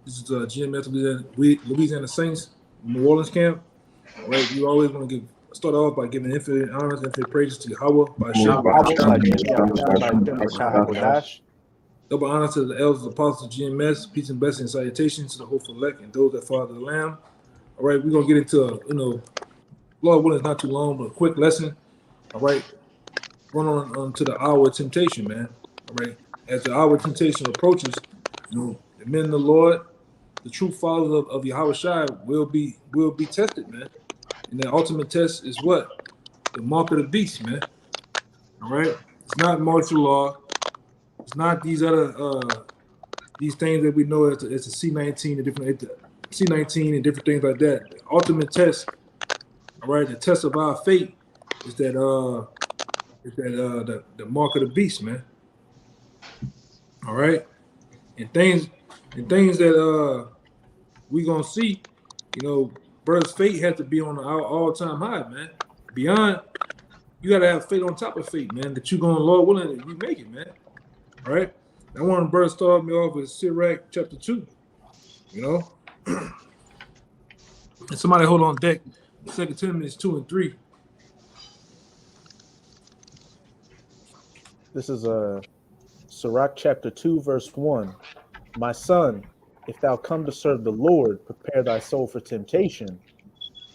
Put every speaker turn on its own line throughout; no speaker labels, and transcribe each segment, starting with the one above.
This is GMS Louisiana Saints, New Orleans camp. All right, we always want to start off by giving infinite honors and infinite praises to YAHAWAH, bahasham. Double honor to the elders, apostles, GMS, peace and blessings, salutations to the hopeful elect and those that follow the Lamb. All right, we're gonna get into Lord willing, it's not too long, but a quick lesson. All right, going on to the hour of temptation, man. All right, as the hour of temptation approaches, the men of the Lord, the true followers of Yahawashi will be tested, man. And the ultimate test is what? The mark of the beast, man. All right, it's not martial law. It's not these other these things that we know it's a C19 and different C19 and different things like that. The ultimate test, all right, the test of our fate is that the mark of the beast, man. All right, and things that we gonna see, brother's fate has to be on our all-time high, man. Beyond, you gotta have faith on top of faith, man. That you gonna, Lord willing, you make it, man. All right. I want to brother start me off with Sirach chapter 2. And somebody hold on deck. 2 Timothy 2 and 3.
This is Sirach chapter 2, verse 1. My son, if thou come to serve the Lord, prepare thy soul for temptation.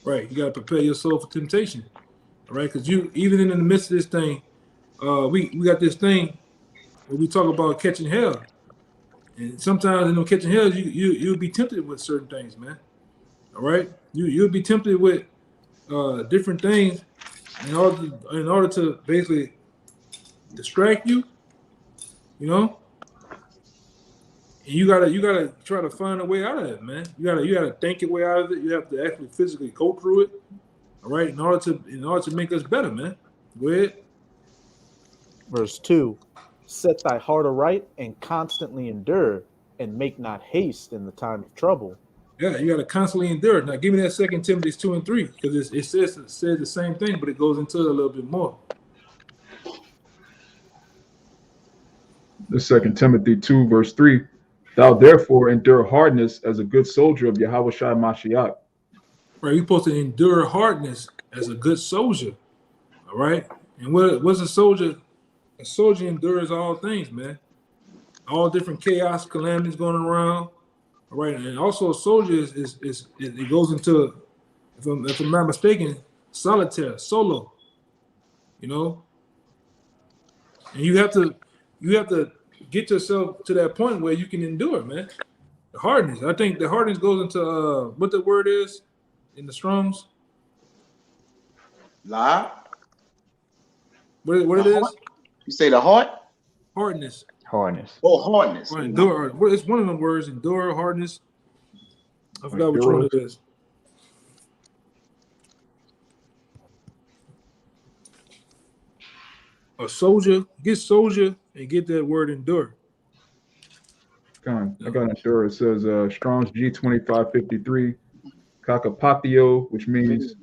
Right. You got to prepare your soul for temptation. All right. Because you, even in the midst of this thing, we got this thing where we talk about catching hell. And sometimes in catching hell, you'll be tempted with certain things, man. All right. You'll be tempted with different things in order to basically distract you, And you gotta try to find a way out of it, man. You gotta think your way out of it. You have to actually physically go through it, all right, in order to make us better, man. Go ahead.
Verse 2. Set thy heart aright and constantly endure, and make not haste in the time of trouble.
Yeah, you gotta constantly endure. Now give me that 2 Timothy 2 and 3, because it says the same thing, but it goes into it a little bit more.
The 2 Timothy 2, verse 3. Thou therefore endure hardness as a good soldier of Yahawashi Mashiach.
Right, you're supposed to endure hardness as a good soldier. All right. And what's a soldier? A soldier endures all things, man. All different chaos, calamities going around. All right. And also a soldier it goes into, if I'm not mistaken, solitaire, solo. And you have to get yourself to that point where you can endure, man. The hardness. I think the hardness goes into what the word is in the Strong's.
Lie.
What it is?
You say the heart?
Hardness.
Hardness.
Oh, hardness.
Or endure. It's one of them words. Endure, hardness. I forgot which one it is. A soldier. Get soldier and get that word endure.
I got endure. It says Strong's G2553, kakapatio, which means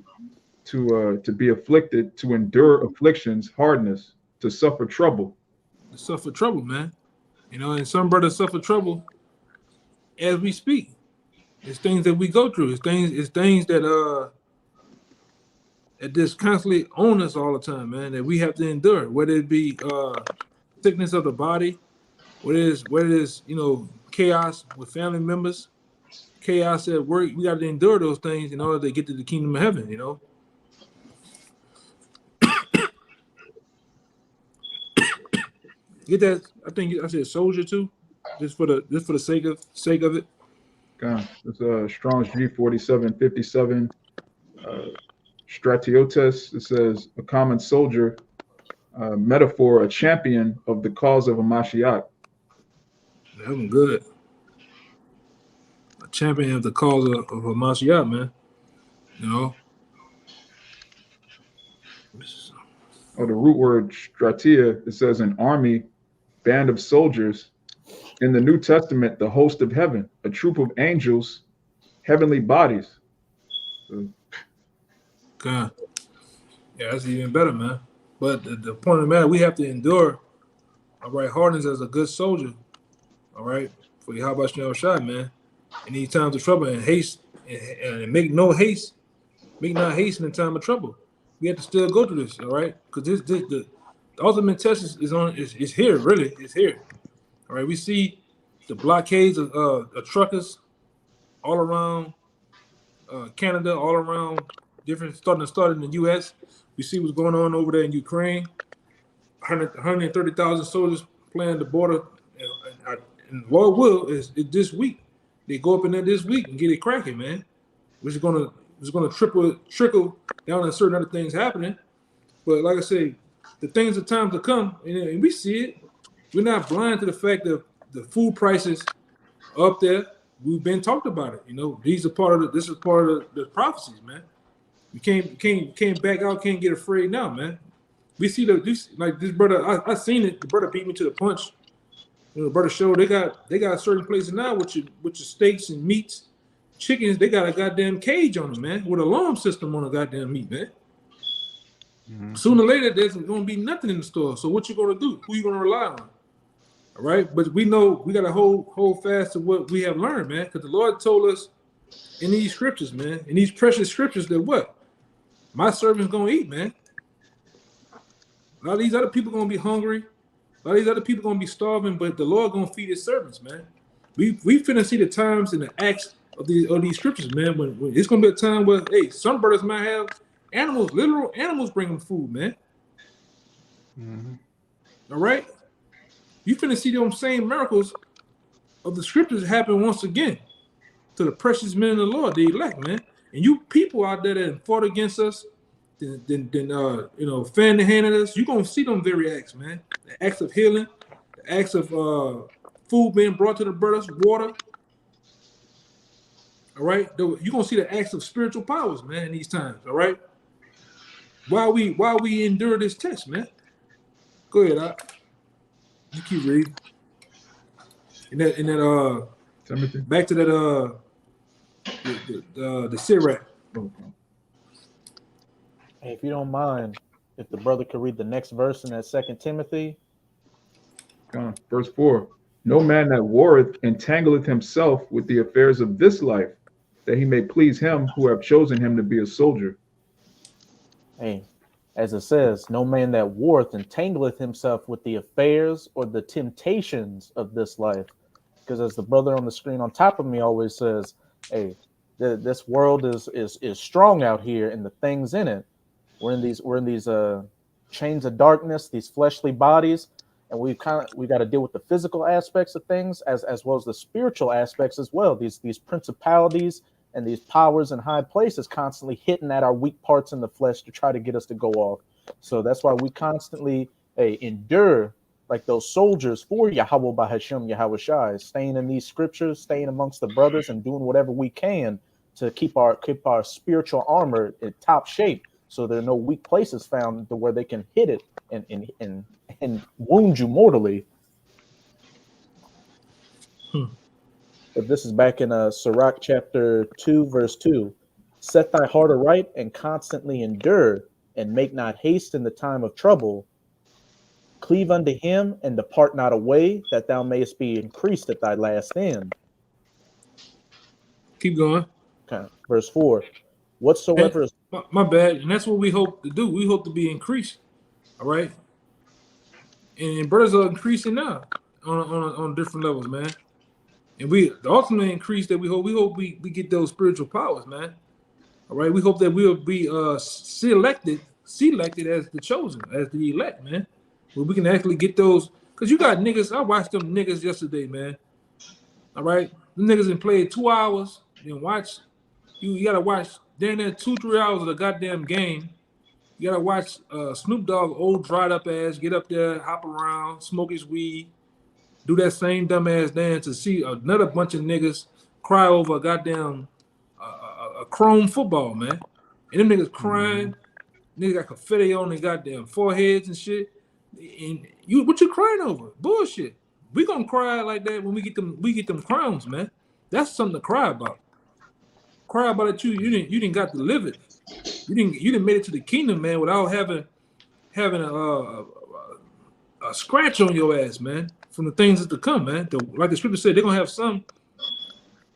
to be afflicted, to endure afflictions, hardness, to suffer trouble.
To suffer trouble, man. And some brothers suffer trouble as we speak. It's things that we go through. It's things that just constantly own us all the time, man, that we have to endure, whether it be sickness of the body, whether it is chaos with family members, chaos at work. We got to endure those things in order to get to the kingdom of heaven, Get that? I think I said soldier too, just for the sake of it.
It's Strong's G4757, Stratiotes. It says a common soldier, metaphor, a champion of the cause of a Mashiach.
That one good. A champion of the cause of a Mashiach, man.
The root word stratia, it says an army, band of soldiers. In the New Testament, the host of heaven, a troop of angels, heavenly bodies.
God. Yeah, that's even better, man. But the point of the matter, we have to endure, all right, hardness as a good soldier, all right, for Yahawashi, man. in these times of trouble, and haste and make not haste in the time of trouble. We have to still go through this, all right? Because the ultimate test is here, really. It's here. All right. We see the blockades of truckers all around Canada, all around different starting in the US. We see what's going on over there in Ukraine. 130,000 soldiers playing the border, and Lord will is this week. They go up in there this week and get it cracking, man. Which is gonna trickle down to certain other things happening. But like I say, the things of time to come, and we see it. We're not blind to the fact that the food prices are up there. We've been talked about it. This is part of the prophecies, man. You can't back out, can't get afraid now, man. We see this brother. I seen it. The brother beat me to the punch. The brother showed they got certain places now with your steaks and meats, chickens. They got a goddamn cage on them, man, with an alarm system on the goddamn meat, man. Mm-hmm. Sooner or later, there's gonna be nothing in the store. So what you gonna do? Who you gonna rely on? All right, but we know we gotta hold fast to what we have learned, man, because the Lord told us in these scriptures, man, in these precious scriptures, that what my servant's gonna eat, man. A lot of these other people gonna be hungry. A lot of these other people gonna be starving, but the Lord gonna feed His servants, man. We finna see the times and the acts of these scriptures, man. When it's gonna be a time where, hey, some brothers might have animals, literal animals, bring them food, man. Mm-hmm. All right, you finna see them same miracles of the scriptures happen once again to the precious men of the Lord, the elect, man. And you people out there that fought against us, then fan the hand at us, you're gonna see them very acts, man. The acts of healing, the acts of food being brought to the brothers, water. All right, you're gonna see the acts of spiritual powers, man, in these times. All right, while we endure this test, man. Go ahead, you keep reading. And that
Timothy.
Back to that the Sirach.
Hey, if you don't mind, if the brother could read the next verse in that 2 Timothy.
Verse 4. No man that warreth entangleth himself with the affairs of this life, that he may please him who have chosen him to be a soldier.
Hey, as it says, no man that warreth entangleth himself with the affairs or the temptations of this life. Because as the brother on the screen on top of me always says, hey, this world is strong out here, and the things in it. We're in these chains of darkness, these fleshly bodies, and we got to deal with the physical aspects of things as well as the spiritual aspects as well. These principalities and these powers in high places constantly hitting at our weak parts in the flesh to try to get us to go off. So that's why we constantly endure like those soldiers for Yahawaha bahasham Yahawashi, staying in these scriptures, staying amongst the brothers, and doing whatever we can to keep our spiritual armor in top shape, so there are no weak places found to where they can hit it and wound you mortally. But this is back in Sirach chapter 2, verse 2. Set thy heart aright and constantly endure, and make not haste in the time of trouble. Cleave unto him and depart not away, that thou mayest be increased at thy last end.
Keep going.
Okay. Verse 4. Whatsoever is...
My bad. And that's what we hope to do. We hope to be increased. All right. And brothers are increasing now on different levels, man. And the ultimate increase that we hope we get those spiritual powers, man. All right. We hope that we'll be selected as the chosen, as the elect, man. Where we can actually get those, because you got niggas. I watched them niggas yesterday, man. All right, them niggas done played 2 hours. Then watch, you gotta watch damn near 2-3 hours of the goddamn game. You gotta watch Snoop Dogg, old dried up ass, get up there, hop around, smoke his weed, do that same dumb ass dance, to see another bunch of niggas cry over a goddamn a chrome football, man. And them niggas crying, niggas got confetti on their goddamn foreheads and shit. And what you crying over? Bullshit. We gonna cry like that when we get them crowns, man. That's something to cry about. Cry about it too. You didn't got to live it. You didn't made it to the kingdom, man, without having a scratch on your ass, man, from the things that to come, man. Like the scripture said, they're gonna have some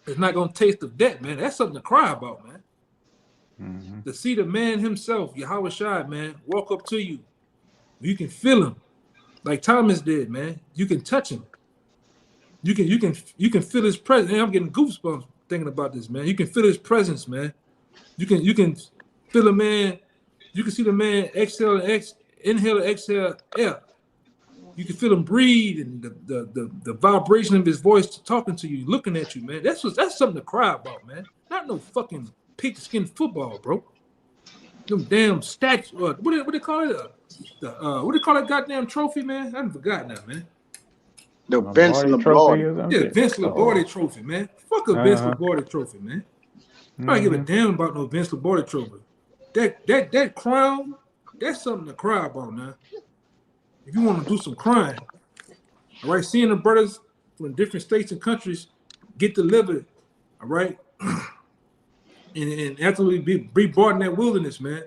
is not gonna taste of death, man. That's something to cry about, man.
Mm-hmm.
To see the man himself, Yahawashi, man, walk up to you. You can feel him, like Thomas did, man. You can touch him. You can feel his presence. And I'm getting goosebumps thinking about this, man. You can feel his presence, man. You can feel a man. You can see the man exhale and inhale and exhale air. You can feel him breathe and the vibration of his voice talking to you, looking at you, man. That's something to cry about, man. Not no fucking pigskin football, bro. Them damn statues. What do they call it? What do they call that goddamn trophy, man? I done forgot now, man.
The Vince Lombardi.
Yeah, Vince Lombardi trophy, man. Fuck a Vince Lombardi trophy, man. I don't give a damn about no Vince Lombardi trophy. That crown, that's something to cry about now. If you want to do some crying, all right, seeing the brothers from different states and countries get delivered, all right, and after we be brought in that wilderness, man,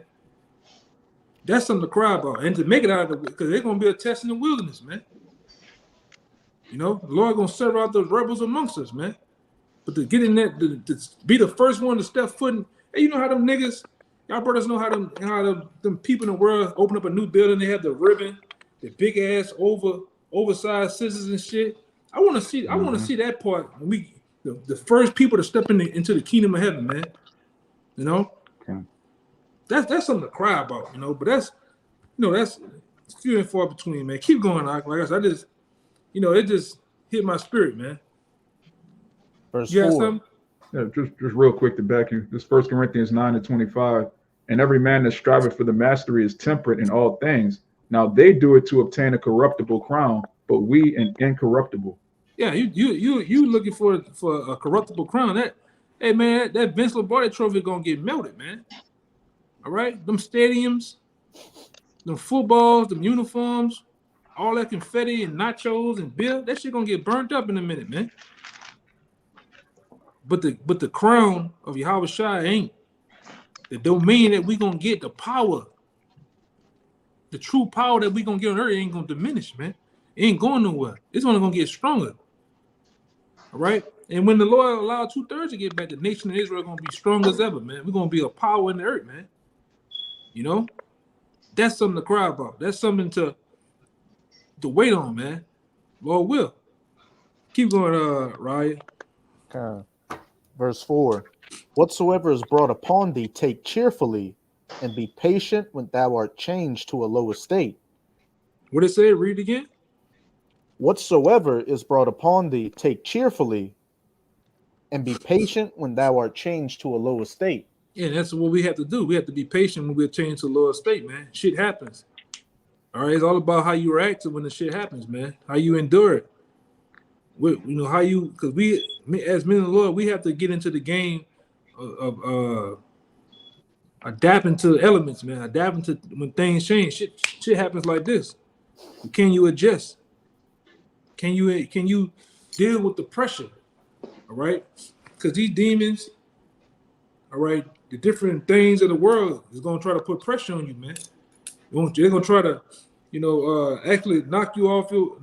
that's something to cry about. And to make it out of the, because they're going to be a test in the wilderness, man. You know, the Lord going to serve out those rebels amongst us, man. But to get in that, to be the first one to step foot in, hey, you know how them niggas, y'all brothers know how them people in the world open up a new building, they have the ribbon, the big ass oversized scissors and shit. I want to see that part when we the first people to step into the kingdom of heaven, man. You know, that's something to cry about, you know. But that's few and far between, man. Keep going, like I said, it just hit my spirit, man.
Verse
you
4.
Yeah, just real quick to back you. This 1 Corinthians 9:25. And every man that striveth for the mastery is temperate in all things. Now they do it to obtain a corruptible crown, but we an incorruptible.
Yeah, you looking for a corruptible crown? Hey man, that Vince Lombardi trophy gonna get melted, man. All right, them stadiums, them footballs, them uniforms, all that confetti and nachos and beer, that shit gonna get burnt up in a minute, man. But the crown of Yahawashi ain't. The domain that we gonna get, the power, the true power that we gonna get on earth ain't gonna diminish, man. It ain't going nowhere. It's only gonna get stronger. All right. And when the Lord allowed 2/3 to get back, the nation of Israel gonna be strong as ever, man. We're gonna be a power in the earth, man. You know, that's something to cry about. That's something to wait on, man. Lord will. Keep going, Ryan.
Okay. Verse 4. Whatsoever is brought upon thee, take cheerfully, and be patient when thou art changed to a low estate.
What it say? Read again.
Whatsoever is brought upon thee, take cheerfully, and be patient when thou art changed to a low estate.
Yeah, that's what we have to do. We have to be patient when we're changed to a lower state, man. Shit happens. All right, it's all about how you react to when the shit happens, man. How you endure it. How you, because as men of the Lord, we have to get into the game of adapting to the elements, man. Adapting to when things change. Shit happens like this. Can you adjust? Can you deal with the pressure? All right, because these demons, all right, the different things of the world is gonna try to put pressure on you, man. They're gonna try to, actually knock you off your.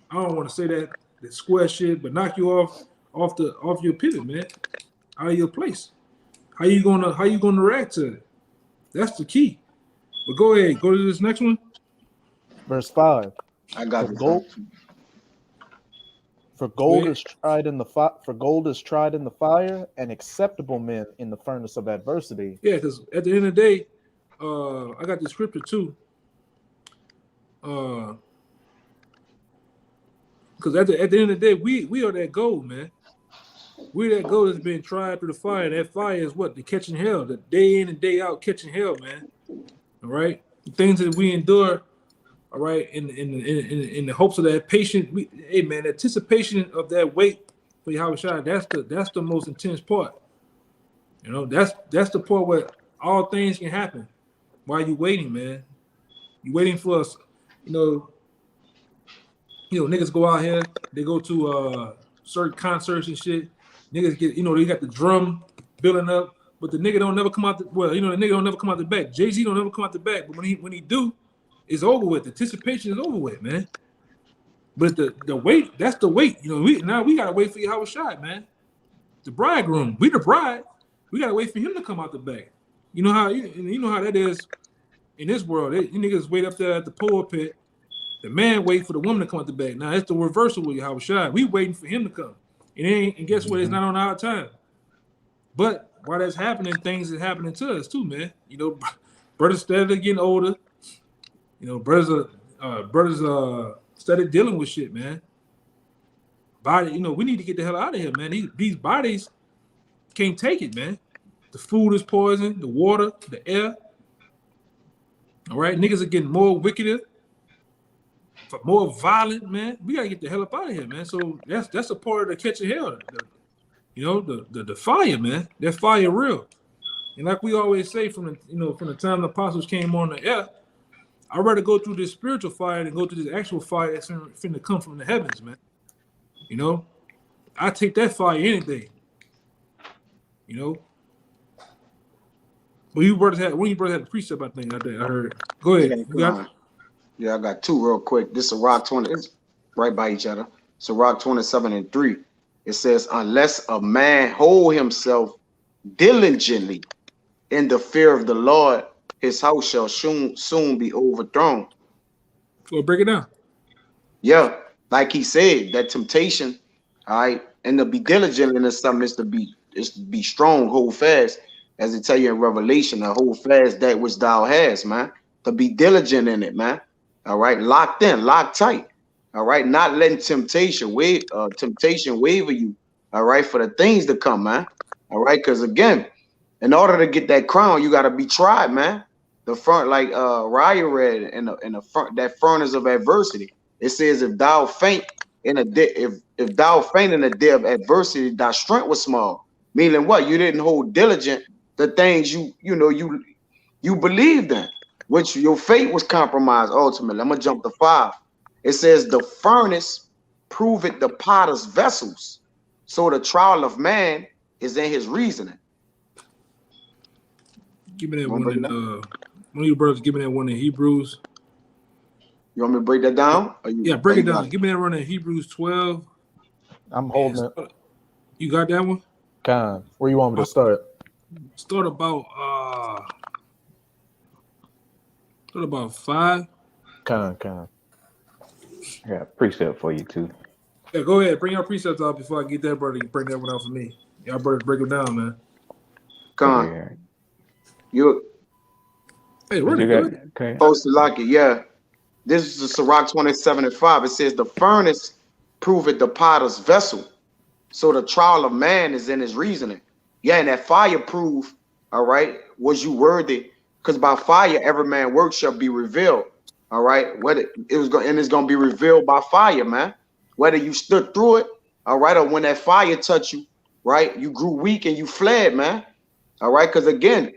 I don't want to say that square shit, but knock you off your pivot, man, out of your place. How you gonna react to it? That's the key. But go ahead, go to this next one.
Verse 5.
I got
For gold is tried in the fire, and acceptable men in the furnace of adversity.
Yeah, because at the end of the day, I got the scripture too. Because at the end of the day, we are that gold, man. We're that gold that's been tried through the fire. And that fire is what? The catching hell, the day in and day out catching hell, man. All right, the things that we endure. All right, in the hopes of that patient, hey man, anticipation of that wait for Yahawashi, that's the most intense part. You know, that's the part where all things can happen while you waiting, man. You waiting for us, niggas go out here, they go to certain concerts and shit. Niggas get, they got the drum building up, but the nigga don't never come out. The nigga don't never come out the back. Jay-Z don't never come out the back, but when he do, it's over with. The anticipation is over with, man. But the wait, that's the wait. You know, we gotta wait for Yahawashi, man. The bridegroom. We the bride. We gotta wait for him to come out the back. You know how that is in this world. You niggas wait up there at the pulpit. The man wait for the woman to come out the back. Now it's the reversal with Yahawashi. We waiting for him to come. And guess what? It's not on our time. But while that's happening, things is happening to us too, man. You know, brothers steadily getting older. You know, brothers started dealing with shit, man. Body, you know, we need to get the hell out of here, man. These bodies can't take it, man. The food is poison, the water, the air. All right, niggas are getting more wickeder, more violent, man. We gotta get the hell up out of here, man. So that's a part of the catch of hell. The fire, man. That fire real. And like we always say from the time the apostles came on the air, I'd rather go through this spiritual fire than go through this actual fire that's finna come from the heavens, man. You know, I take that fire any day. You know, when you brothers had the precept, I think I heard. Go ahead.
Yeah, I got two real quick. This is Rock 20. It's right by each other. So Rock 27:3. It says, unless a man hold himself diligently in the fear of the Lord, his house shall soon be overthrown.
So break it down.
Yeah, like he said, that temptation, all right, and to be diligent in something is to be strong, hold fast, as it tell you in Revelation, to hold fast that which thou hast, man. To be diligent in it, man. All right, locked in, locked tight. All right, not letting temptation waver you. All right, for the things to come, man. All right, because again, in order to get that crown, you got to be tried, man. The front, like Raya read in the front, that furnace of adversity. It says, if thou faint in a day, if thou faint in a day of adversity, thy strength was small. Meaning what? You didn't hold diligent the things you believed in, which your faith was compromised ultimately. I'm gonna jump to 5. It says, the furnace proveth the potter's vessels, so the trial of man is in his reasoning.
Give me that one in one of you brothers. Give me that one in Hebrews.
You want me to break that down?
Yeah, break it down. Give me that one in Hebrews 12.
I'm holding it.
You got that one?
Con. Where you want me to start?
Start about 5.
Con.
I got a precept for you too.
Yeah, go ahead. Bring your precepts out before I get that brother. You bring that one out for me. Y'all brothers break them down, man.
Con.
Hey, really good.
Okay.
Supposed to like it, yeah. This is Sirach 27:5. It says, the furnace proveth the potter's vessel, so the trial of man is in his reasoning. Yeah, and that fire proof, all right, was you worthy? Because by fire every man work shall be revealed. All right, whether it's gonna be revealed by fire, man. Whether you stood through it, all right, or when that fire touched you, right, you grew weak and you fled, man. All right, because again,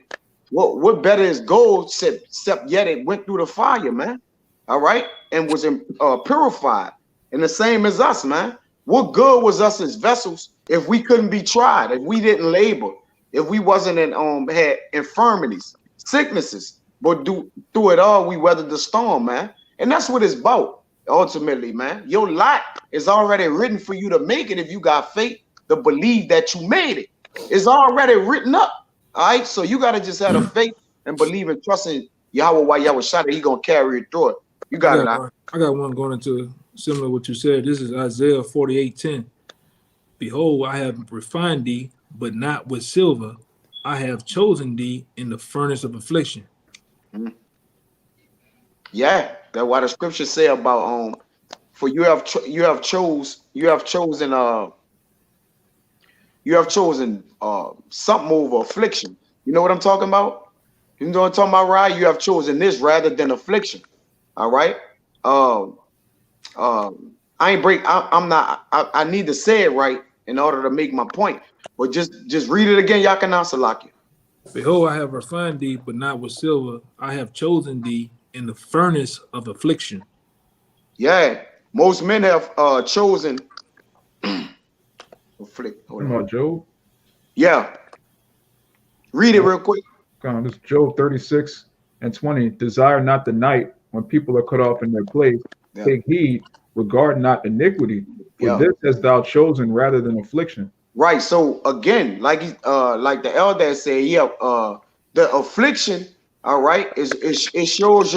what better is gold except yet it went through the fire, man. All right, and was purified. And the same as us, man. What good was us as vessels if we couldn't be tried, if we didn't labor, if we wasn't had infirmities, sicknesses, but through it all we weathered the storm, man. And that's what it's about ultimately, man. Your lot is already written for you to make it if you got faith to believe that you made it. It's already written up. All right, so you gotta just have the faith and believe and trust in Yahawashi. He gonna carry it through it. You got it.
I got one going into similar to what you said. This is Isaiah 48:10. Behold, I have refined thee, but not with silver. I have chosen thee in the furnace of affliction.
Yeah, that's why the scriptures say about for you have chosen something over affliction. You know what I'm talking about? You know what I'm talking about, right? You have chosen this rather than affliction. All right. I need to say it right in order to make my point. But just read it again, Yakana Salakia.
Behold, I have refined thee, but not with silver. I have chosen thee in the furnace of affliction.
Yeah, most men have chosen.
About Job?
Yeah. Read it real quick.
This is Job 36:20. Desire not the night when people are cut off in their place.
Yeah.
Take heed regard not iniquity, for
Yeah.
this hast thou chosen rather than affliction.
Right. So again, like the elder said, yeah, the affliction, all right, it shows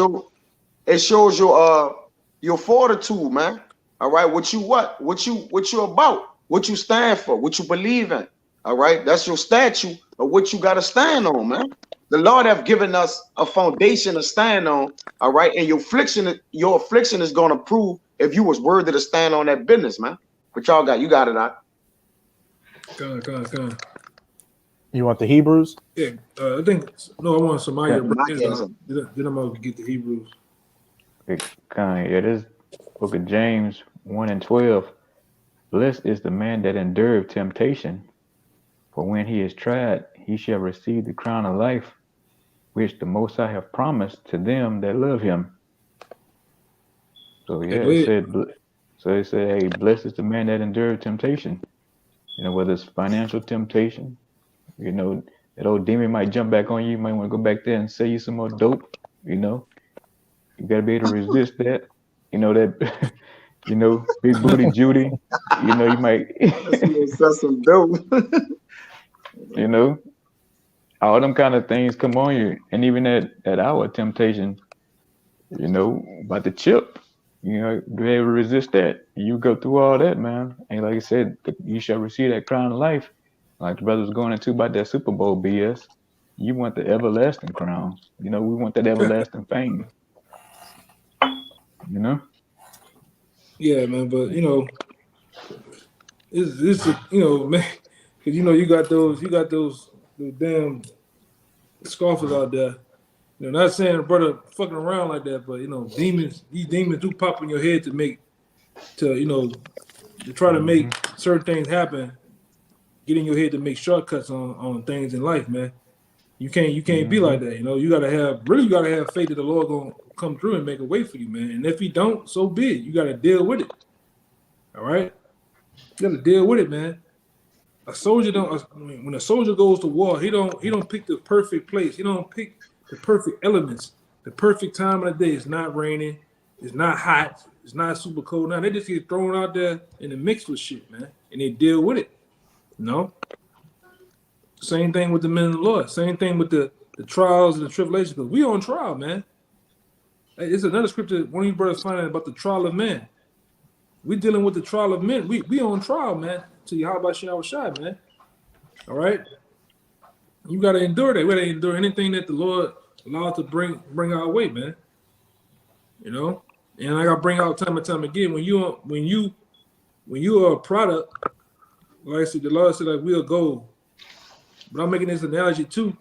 your fortitude, man. All right, what you about, what you stand for, what you believe in. All right, that's your statue of what you got to stand on, man. The Lord have given us a foundation to stand on. All right, and your affliction is going to prove if you was worthy to stand on that business, man. But you got it out.
Come on.
You want the Hebrews?
Yeah, I think no. I want somebody to bring his
Yes.
up. Then I'm gonna get the Hebrews.
Yeah, this book of James 1 and 12. Blessed is the man that endureth temptation, for when he is tried, he shall receive the crown of life, which the Most High have promised to them that love him. So yeah, it said, hey, blessed is the man that endureth temptation. You know, whether it's financial temptation, you know, that old demon might jump back on you. You might want to go back there and sell you some more dope. You know, you got to be able to resist that. You know, that, you know, big booty Judy, you know, you might,
Sell some dope.
you know, all them kind of things come on you. And even that hour temptation, you know, about the chip, you know, be able to resist that. You go through all that, man. And like I said, you shall receive that crown of life. Like the brother was going into about that Super Bowl BS. You want the everlasting crown. You know, we want that everlasting fame. You know?
Yeah, man. But you know, it's you know, man, because you know you got those damn scoffers out there. You know, not saying the brother fucking around like that, but you know, these demons do pop in your head to try to make certain things happen. Get in your head to make shortcuts on things in life, man. You can't be like that. You know, you gotta have faith that the Lord gonna come through and make a way for you, man. And if he don't, so be it. You gotta deal with it. All right, you gotta deal with it, man. A soldier when a soldier goes to war, he don't pick the perfect place. He don't pick the perfect elements, the perfect time of the day. It's not raining, it's not hot, it's not super cold. Now they just get thrown out there in the mix with shit, man, and they deal with it. You know? Same thing with the men of the Lord. Same thing with the trials and the tribulations. Because we on trial, man. Hey, it's another scripture one of you brothers finding about the trial of man. We dealing with the trial of men. We on trial, man. To Yahawashi, man. All right. You gotta endure that. We gotta endure anything that the Lord allowed to bring our way, man. You know, and I gotta bring out time and time again when you are a product, like I said, the Lord said like we'll go. But I'm making this analogy too.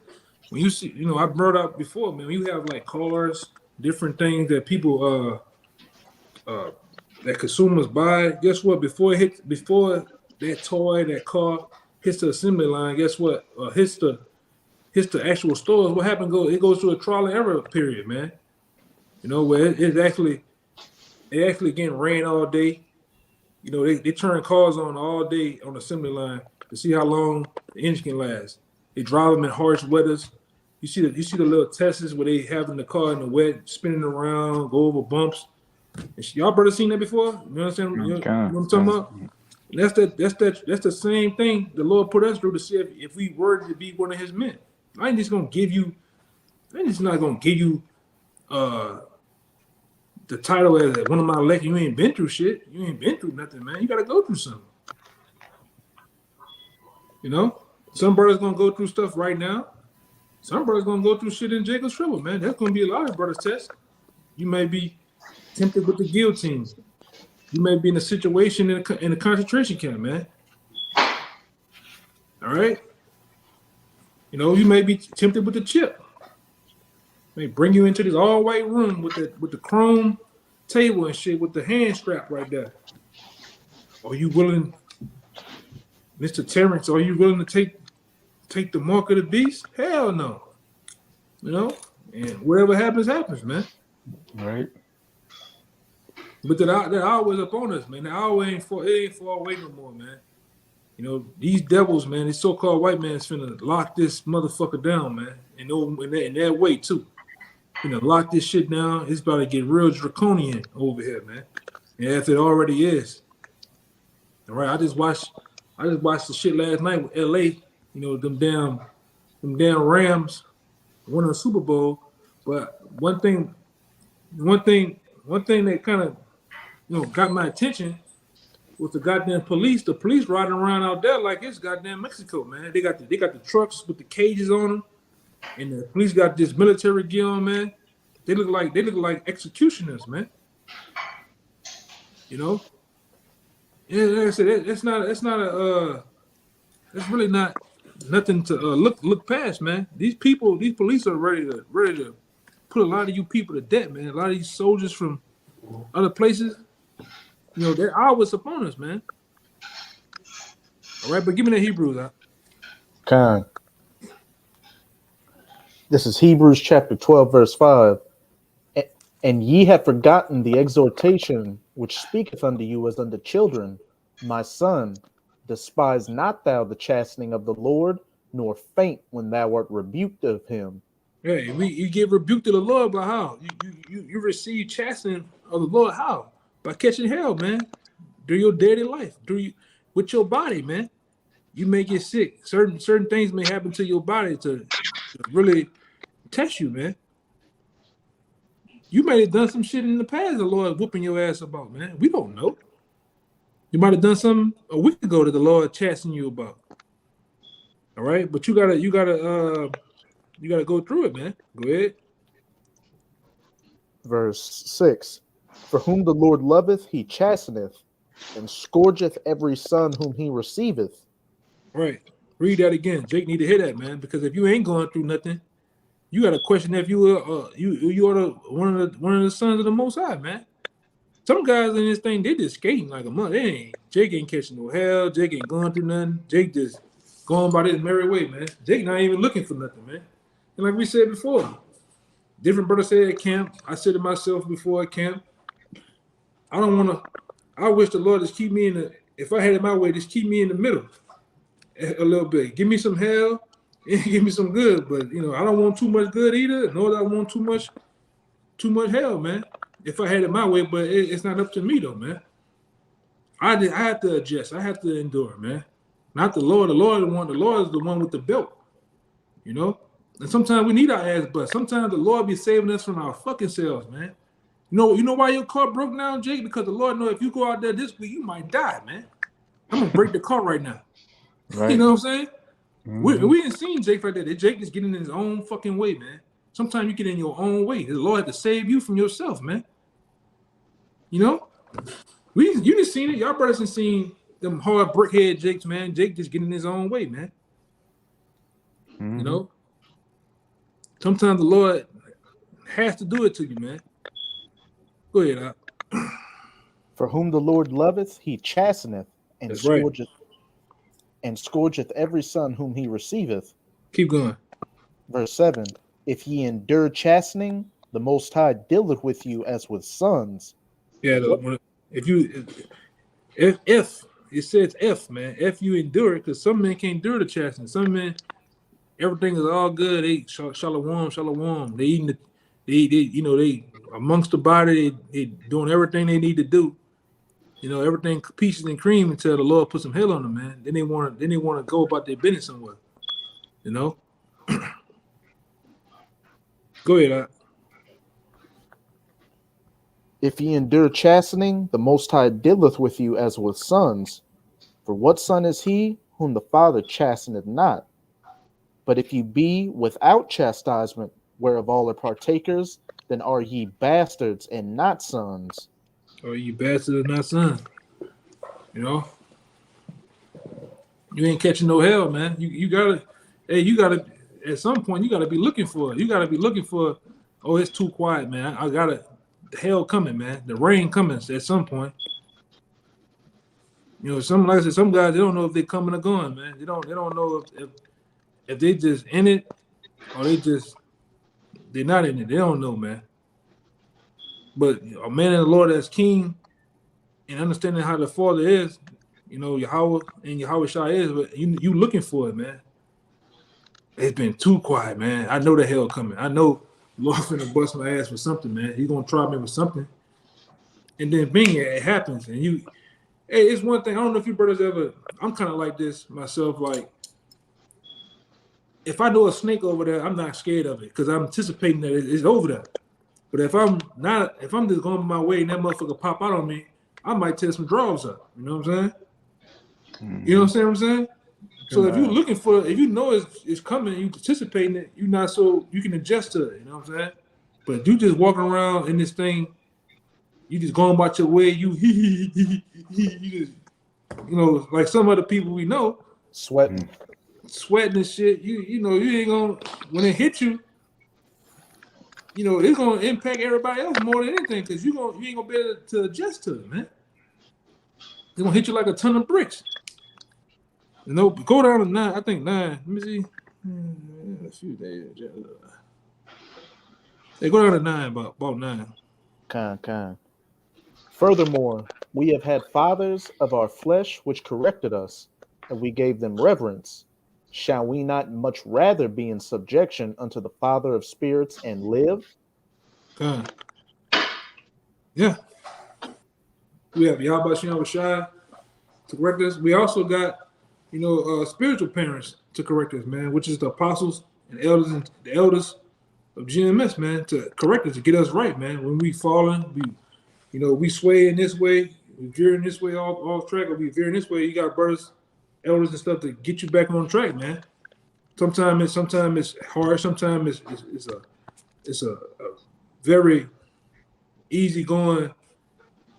When you see, you know, I brought up before, man, when you have like cars, different things that people that consumers buy, guess what? Before that toy, that car hits the assembly line, guess what? Hits the actual stores, what happened? It goes through a trial and error period, man. You know, where it actually getting rain all day. You know, they turn cars on all day on the assembly line to see how long the engine can last. They drive them in harsh weathers. You see the little tests where they having the car in the wet, spinning around, go over bumps. Y'all brother seen that before? You know what I'm saying? You know what I'm talking about? That's the same thing the Lord put us through to see if we were to be one of his men. I ain't just not gonna give you the title as one of my elect. You ain't been through shit. You ain't been through nothing, man. You gotta go through something. You know? Some brothers gonna go through stuff right now. Some brothers gonna go through shit in Jacob's trouble, man. That's gonna be a lot of brothers' tests. You may be tempted with the guillotine. You may be in a situation in a concentration camp, man. All right? You know, you may be tempted with the chip. May bring you into this all-white room with the chrome table and shit with the hand strap right there. Are you willing, Mr. Terrence, are you willing to take the mark of the beast? Hell no. You know? And whatever happens, man.
Right.
But that hour is up on us, man. The hour ain't far away no more, man. You know, these devils, man, these so-called white man is finna lock this motherfucker down, man. And in that way, too. Finna lock this shit down. It's about to get real draconian over here, man. Yeah, if it already is. All right, I just watched the shit last night with LA. You know, them damn Rams won the Super Bowl. But one thing that kind of got my attention was the goddamn police. The police riding around out there like it's goddamn Mexico, man. They got the trucks with the cages on them, and the police got this military gear on, man. They look like executioners, man. You know. Yeah, like I said, it's really not nothing to look past, man. These police are ready to put a lot of you people to death, man. A lot of these soldiers from other places, they're always upon us, man. All right, but give me the Hebrews out.
Khan. This is Hebrews chapter 12, verse 5. And ye have forgotten the exhortation which speaketh unto you as unto children, my son, despise not thou the chastening of the Lord, nor faint when thou art rebuked of him.
Yeah, you get rebuked of the Lord, but how? You receive chastening of the Lord, how? By catching hell, man. Through your daily life, with your body, man. You may get sick. Certain things may happen to your body to really test you, man. You might have done some shit in the past the Lord whooping your ass about, man. We don't know. You might have done something a week ago that the Lord chastening you about. All right, but you gotta go through it, man. Go ahead.
Verse 6. For whom the Lord loveth, he chasteneth, and scourgeth every son whom he receiveth.
Right. Read that again. Jake need to hear that, man, because if you ain't going through nothing, you got to question if you are one of the sons of the Most High, man. Some guys in this thing, they just skating like a month. Jake ain't catching no hell. Jake ain't going through nothing. Jake just going by his merry way, man. Jake not even looking for nothing, man. And like we said before, different brother said at camp. I said to myself before at camp, I wish the Lord just keep me if I had it my way, just keep me in the middle a little bit. Give me some hell and give me some good. But, I don't want too much good either, nor do I want too much hell, man. If I had it my way, but it's not up to me, though, man. I have to adjust. I have to endure, man. Not the Lord. The Lord is the one with the belt, And sometimes we need our ass bust. Sometimes the Lord be saving us from our fucking selves, man. You know why your car broke down, Jake? Because the Lord know if you go out there this week, you might die, man. I'm gonna break the car right now. Right. You know what I'm saying? Mm-hmm. We ain't seen Jake like that. Jake is getting in his own fucking way, man. Sometimes you get in your own way. The Lord had to save you from yourself, man. You just seen it. Y'all brothers have seen them hard brickhead Jakes, man. Jake just getting in his own way, man. Mm-hmm. Sometimes the Lord has to do it to you, man. Go ahead, Al.
For whom the Lord loveth, he chasteneth, and scourgeth every son whom he receiveth.
Keep going. Verse
7. If ye endure chastening, the Most High dealeth with you as with sons.
Yeah, if it says if, man, if you endure it, because some men can't endure the chastening. Some men, everything is all good. They shalawam. They eating they amongst the body. They doing everything they need to do. Everything peaches and cream until the Lord put some hell on them, man. Then they want to go about their business somewhere. Go ahead.
If ye endure chastening, the Most High dealeth with you as with sons. For what son is he whom the Father chasteneth not? But if ye be without chastisement, whereof all are partakers, then are ye bastards and not sons.
Or you bastards and not sons. You ain't catching no hell, man. You gotta at some point you gotta be looking for it. You gotta be looking for, oh, it's too quiet, man. I gotta hell coming, man. The rain coming at some point. Like I said, some guys, they don't know if they're coming or going, man. They don't know if they just in it or they're not in it. They don't know, man. But a man in the Lord that's keen and understanding how the Father is, Yahawash and Yahawashi is, but you looking for it, man. It's been too quiet, man. I know the hell coming. I know Lord finna bust my ass for something, man. He's gonna try me with something. and then bing, it happens, and you. Hey, it's one thing. I don't know if you brothers ever. I'm kind of like this myself. Like, if I know a snake over there, I'm not scared of it because I'm anticipating that it's over there. But if I'm just going my way and that motherfucker pop out on me, I might tear some drawers up. You know what I'm saying? You know what I'm saying? So if you're looking for, if you know it's coming, you anticipating it, you not so you can adjust to it. You know what I'm saying? But you just walking around in this thing, you just going about your way. You just, you know, like some other people we know,
Sweating
and shit. You know you ain't gonna when it hits you. You know it's gonna impact everybody else more than anything because you ain't gonna be able to adjust to it, man. It's gonna hit you like a ton of bricks. You know, go down to 9. I think 9. Let me see. A few days. They go down to 9, about 9.
Kind. Furthermore, we have had fathers of our flesh which corrected us, and we gave them reverence. Shall we not much rather be in subjection unto the Father of spirits and live?
Kind. Yeah. We have Yahawashi to correct us. We also got, you know, spiritual parents to correct us, man, which is the apostles and elders and the elders of GMS, man, to correct us, to get us right, man. When we falling, we sway in this way, we veer in this way off track, or we veer in this way. You got brothers, elders, and stuff to get you back on track, man. Sometimes it's hard. Sometimes it's a very easy going,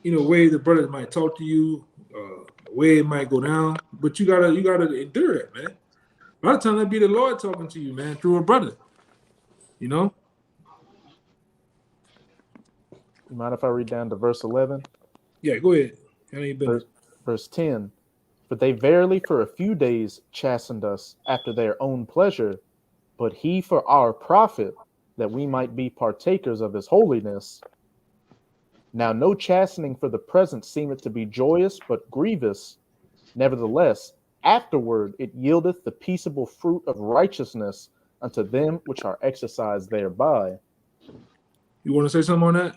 you know, way the brothers might talk to you, way it might go down, but you gotta endure it, man. A lot of times that be the Lord talking to you, man, through a brother. You know.
You mind if I read down to verse 11?
Yeah, go ahead.
Verse 10. For they verily for a few days chastened us after their own pleasure, but he for our profit, that we might be partakers of his holiness. Now no chastening for the present seemeth to be joyous, but grievous. Nevertheless, afterward it yieldeth the peaceable fruit of righteousness unto them which are exercised thereby.
You want to say something on that?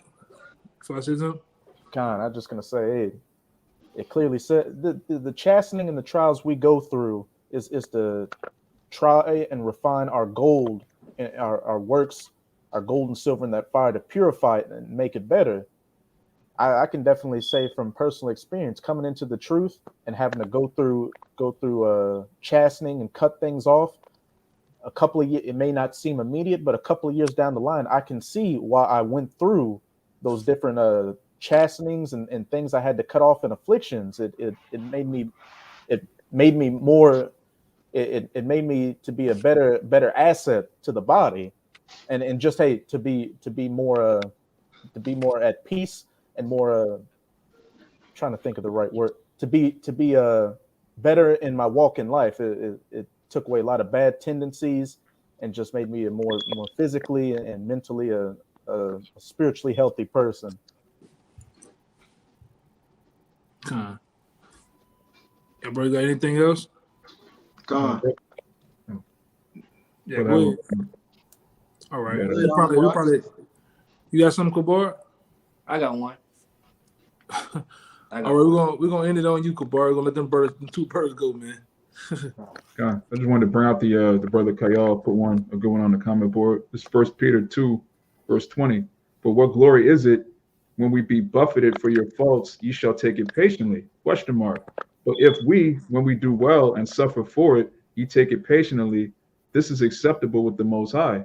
Before I say something?
Con, I'm just going to say, it clearly said the chastening and the trials we go through is to try and refine our gold and our works, our gold and silver in that fire to purify it and make it better. I can definitely say from personal experience, coming into the truth and having to go through chastening and cut things off. A couple of years, it may not seem immediate, but a couple of years down the line, I can see why I went through those different chastenings and things I had to cut off and afflictions. It made me to be a better asset to the body, and just to be more at peace and more trying to think of the right word, to be better in my walk in life. It took away a lot of bad tendencies and just made me a more physically and mentally a spiritually healthy person.
Yeah, bro, got anything else?
Gone.
Yeah, go ahead. All right. We probably. You got something, Kabar?
I got one.
All right, we're gonna end it on you, Kabar. We're gonna let them two birds go, man.
God, I just wanted to bring out the brother Kayal put a good one on the comment board. This is 1 Peter 2, verse 20. But what glory is it when we be buffeted for your faults, ye shall take it patiently? ? But if we, when we do well and suffer for it, ye take it patiently, this is acceptable with the Most High.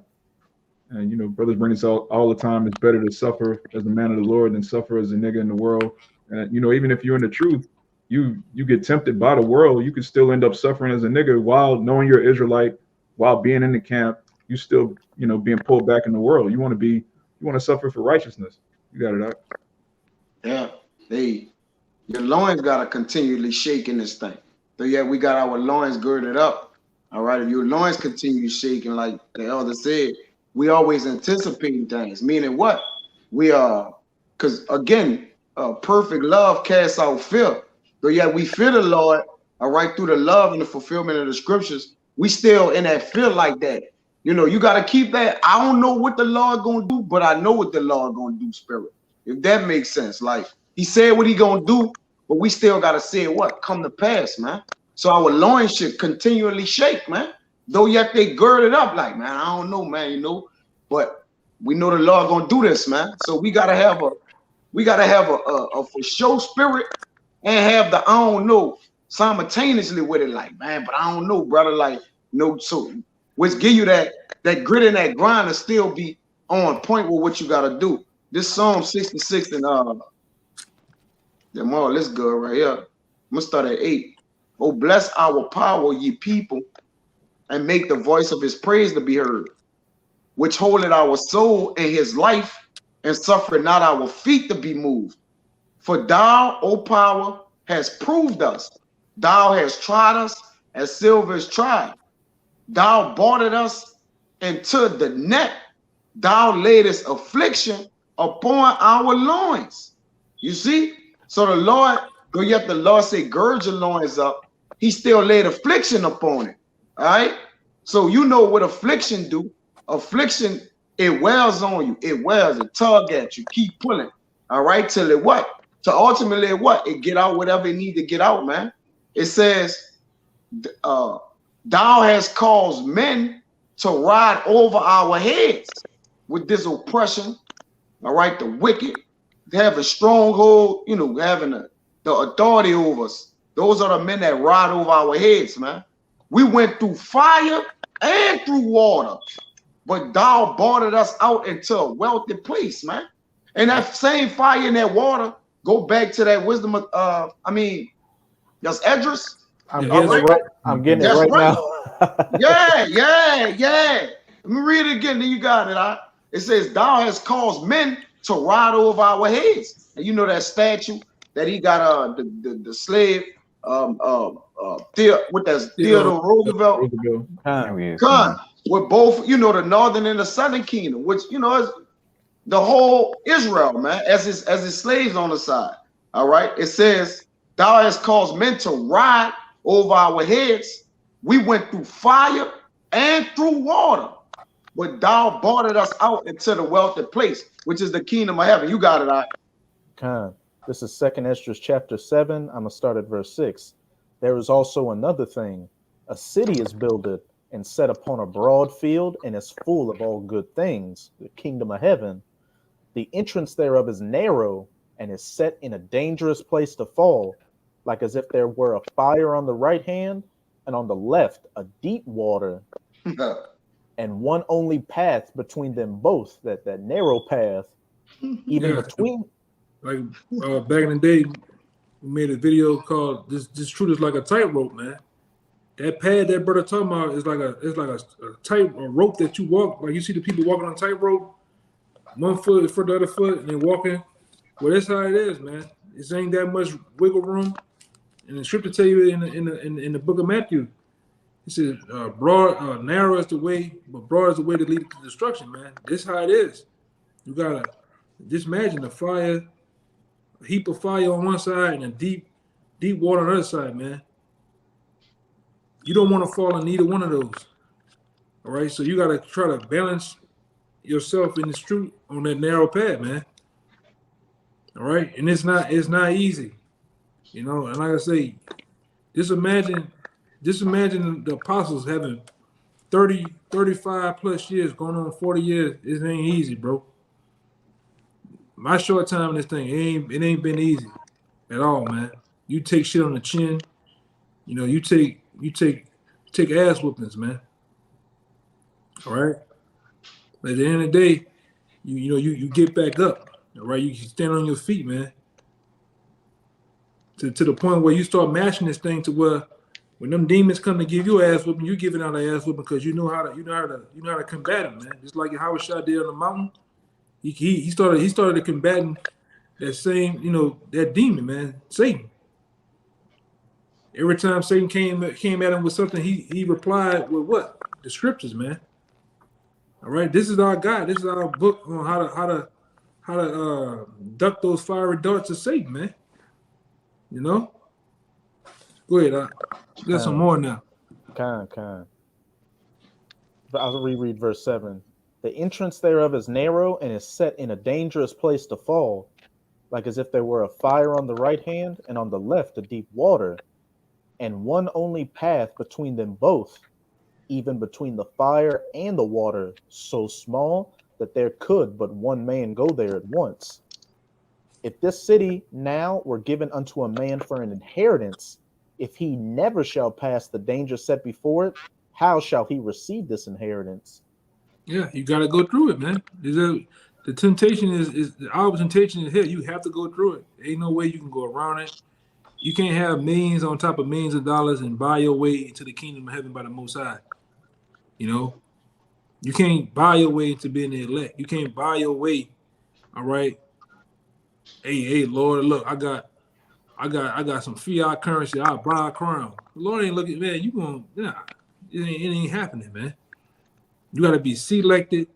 And, you know, brothers bring this all the time. It's better to suffer as a man of the Lord than suffer as a nigga in the world. And, you know, even if you're in the truth, you get tempted by the world, you could still end up suffering as a nigga while knowing you're Israelite, while being in the camp, you still, you know, being pulled back in the world. You want to suffer for righteousness. You got it out.
Yeah. Your loins got to continually shake in this thing. So yeah, we got our loins girded up. All right. If your loins continue shaking, like the elder said, we always anticipating things. Meaning what? We are, because again, perfect love casts out fear. So yeah, we fear the Lord, all right, through the love and the fulfillment of the scriptures. We still in that fear like that. You know, you got to keep that. I don't know what the Lord gonna do, but I know what the Lord gonna do, spirit. If that makes sense. Like, He said what he gonna do, but we still gotta see it what come to pass, man. So our loins should continually shake, man. Though yet they girded up, like, man, I don't know, man, you know, but we know the Lord gonna do this, man. So we gotta have a for sure spirit and have the I don't know simultaneously with it, like, man, but I don't know, brother, like, no, so which give you that grit and that grind to still be on point with what you gotta do. This Psalm 66 and more, let's go right here. I'm gonna start at 8. Oh, bless our power, ye people, and make the voice of his praise to be heard, which holdeth our soul in his life, and suffered not our feet to be moved. For thou, O power, has proved us. Thou hast tried us as silver is tried. Thou boarded us into the net. Thou laidest affliction upon our loins. You see? So the Lord, though yet the Lord say, gird your loins up, he still laid affliction upon it. All right? So you know what affliction do. Affliction, it wears on you. It wears, it tug at you. Keep pulling. All right? Till it what? To ultimately what? It get out whatever it need to get out, man. It says, thou hast caused men to ride over our heads with this oppression. All right? The wicked have a stronghold, you know, having the authority over us. Those are the men that ride over our heads, man. We went through fire and through water, but thou boarded us out into a wealthy place, man. And that same fire and that water go back to that wisdom of, that's Edris.
I'm getting
That's
it right
right.
now.
yeah. Let me read it again, then you got it. It says, thou hast caused men to ride over our heads. And you know that statue that he got the slave Theodore Roosevelt. With both, you know, the northern and the southern kingdom, which, you know, is the whole Israel, man, as his slaves on the side. All right. It says, thou hast caused men to ride over our heads. We went through fire and through water, but thou boarded us out into the wealthy place, which is the kingdom of heaven. You got it,
This is 2nd Esdras chapter 7. I'm going to start at verse 6. There is also another thing. A city is builded and set upon a broad field, and is full of all good things, the kingdom of heaven. The entrance thereof is narrow, and is set in a dangerous place to fall, like as if there were a fire on the right hand, and on the left a deep water, and one only path between them both, that narrow path, even between.
Like back in the day, we made a video called "This Truth is like a tightrope," man. That pad that brother talking about is like a tight rope that you walk, like you see the people walking on a tightrope, one foot in front of the other foot, and then walking. Well, that's how it is, man. It ain't that much wiggle room. And the scripture tell you in the book of Matthew, it says broad, narrow is the way, but broad is the way to lead to destruction, man. This how it is. You gotta just imagine a fire, a heap of fire on one side and a deep water on the other side, man. You don't want to fall in either one of those. All right, so you got to try to balance yourself in this truth on that narrow path, man. All right, and it's not easy, you know. And like I say, just imagine the apostles having 30, 35 plus years, going on 40 years. It ain't easy, bro. My short time in this thing, it ain't been easy at all, man. You take shit on the chin, you know. You take ass whoopings, man. All right. But at the end of the day, you get back up. All right. You stand on your feet, man. To the point where you start mashing this thing to where when them demons come to give you ass whooping, you giving out an ass whooping because you know how to combat them, man. Just like Yahawashi did on the mountain. He started combating that same, that demon, man, Satan. Every time Satan came at him with something, he replied with what? The scriptures, man. All right, this is our God. This is our book on how to duck those fiery darts of Satan, man. You know. Go ahead. Got some more now.
I'll reread verse 7. The entrance thereof is narrow and is set in a dangerous place to fall, like as if there were a fire on the right hand and on the left a deep water, and one only path between them both, even between the fire and the water, so small that there could but one man go there at once. If this city now were given unto a man for an inheritance, if he never shall pass the danger set before it, how shall he receive this inheritance?
Yeah, you got to go through it, man. The temptation is our temptation is here. You have to go through it. Ain't no way you can go around it. You can't have millions on top of millions of dollars and buy your way into the kingdom of heaven by the Most High. You know, you can't buy your way into being the elect. You can't buy your way. All right. Hey, Lord, look, I got some fiat currency. I'll buy a crown. The Lord ain't looking, man. You gonna, nah, it ain't happening, man. You got to be selected.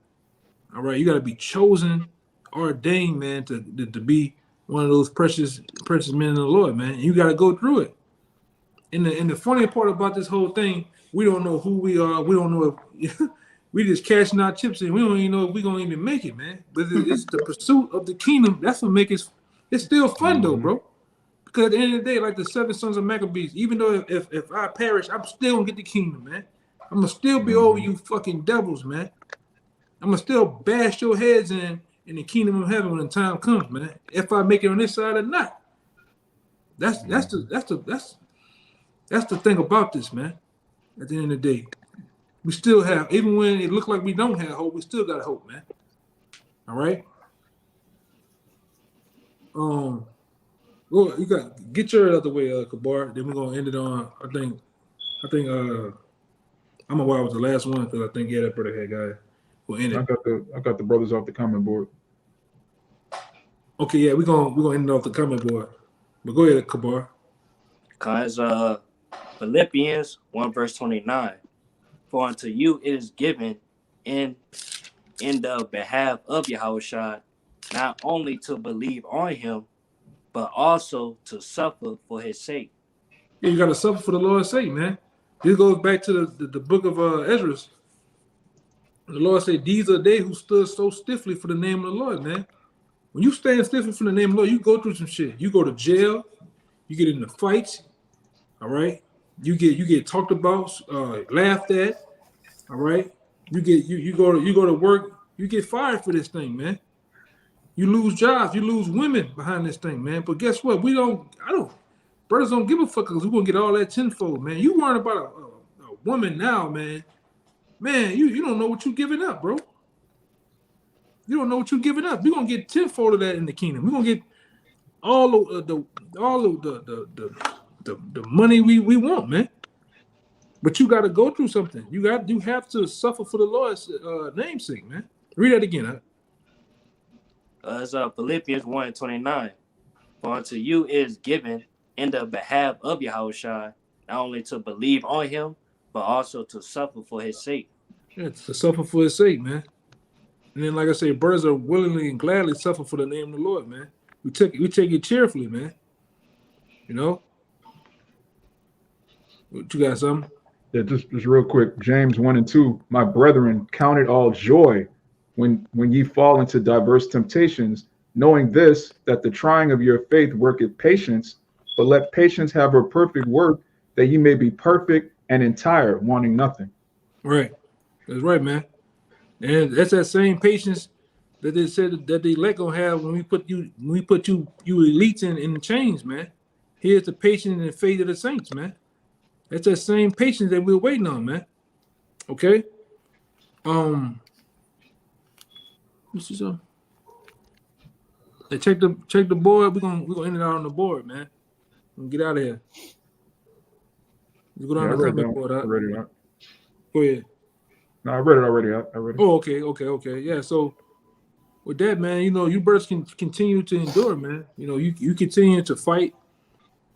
All right, you got to be chosen, ordained, man, to be one of those precious men in the Lord, man. And you got to go through it. And the funny part about this whole thing, we don't know who we are. We don't know if we just cashing our chips in. We don't even know if we're gonna even make it, man. But it's the pursuit of the kingdom. That's what makes it. It's still fun though, bro. Because at the end of the day, like the 7 sons of Maccabees, even though if I perish, I'm still gonna get the kingdom, man. I'm gonna still be over you fucking devils, man. I'm gonna still bash your heads in the kingdom of heaven when the time comes, man. If I make it on this side or not. That's the thing about this, man. At the end of the day, we still have, even when it looks like we don't have hope, we still got hope, man. All right. Well, you got get your other way, Kabar. Then we're gonna end it on. I think. I don't know why I was the last one because I think that brother had guy. We'll end it.
I got the brothers off the comment board.
Okay, yeah, we're gonna end it off the comment board. But go ahead, Kabar.
Cause Philippians 1 verse 29. For unto you it is given in the behalf of Yahawashi, not only to believe on him, but also to suffer for his sake.
Yeah, you gotta suffer for the Lord's sake, man. This goes back to the book of Ezra. The Lord said, "These are they who stood so stiffly for the name of the Lord, man." When you stand stiffly for the name of the Lord, you go through some shit. You go to jail, you get into fights, all right. You get talked about, laughed at, all right. You go to work, you get fired for this thing, man. You lose jobs, you lose women behind this thing, man. But guess what? Brothers don't give a fuck because we're gonna get all that tenfold, man. You worrying about a woman now, man. Man, you don't know what you're giving up, bro. You don't know what you're giving up. We're gonna get tenfold of that in the kingdom. We're gonna get all of the money we want, man. But you got to go through something. You have to suffer for the Lord's namesake, man. Read that again.
It's Philippians 1:29. For unto you is given in the behalf of Yahawashi, not only to believe on him, but also to suffer for his sake.
Yeah, to suffer for his sake, man. And then, like I say, brothers are willingly and gladly suffer for the name of the Lord, man. We take it cheerfully, man. You know? What you got, something?
Yeah, just real quick. James 1 and 2. My brethren, count it all joy when ye fall into diverse temptations, knowing this, that the trying of your faith worketh patience, but let patience have her perfect work, that ye may be perfect and entire, wanting nothing.
Right. That's right, man. And that's that same patience that they said that the elect gonna have when we put you elites in the chains, man. Here's the patience and the faith of the saints, man. That's that same patience that we're waiting on, man. Okay. Let's see something. Hey, check the board. We're gonna end it out on the board, man. We'll get out of here. You go down the comment board.
I read it out.
Go ahead.
No, I read it already. I read it.
Oh, okay. Yeah. So with that, man, you brothers can continue to endure, man. You continue to fight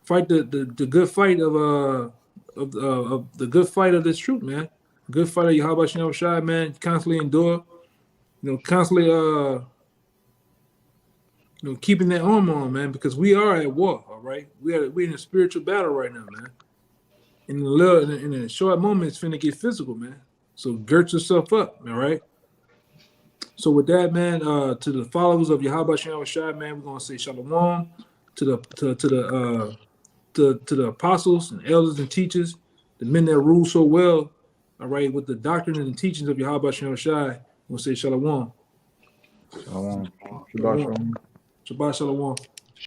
the good fight of the good fight of this truth, man. Good fight of Yahawashi, man. Constantly endure. Constantly keeping that armor on, man, because we are at war, all right? We're in a spiritual battle right now, man. In a short moment, it's finna get physical, man. So gird yourself up, all right? So with that, man, to the followers of Yahawashi, man, we're gonna say Shalawam to the apostles and elders and teachers, the men that rule so well, all right, with the doctrine and the teachings of Yahawashi, we'll say Shalawam.
Shalom. Shabbat
Shalom.
shalom.
Shabbat Shalom.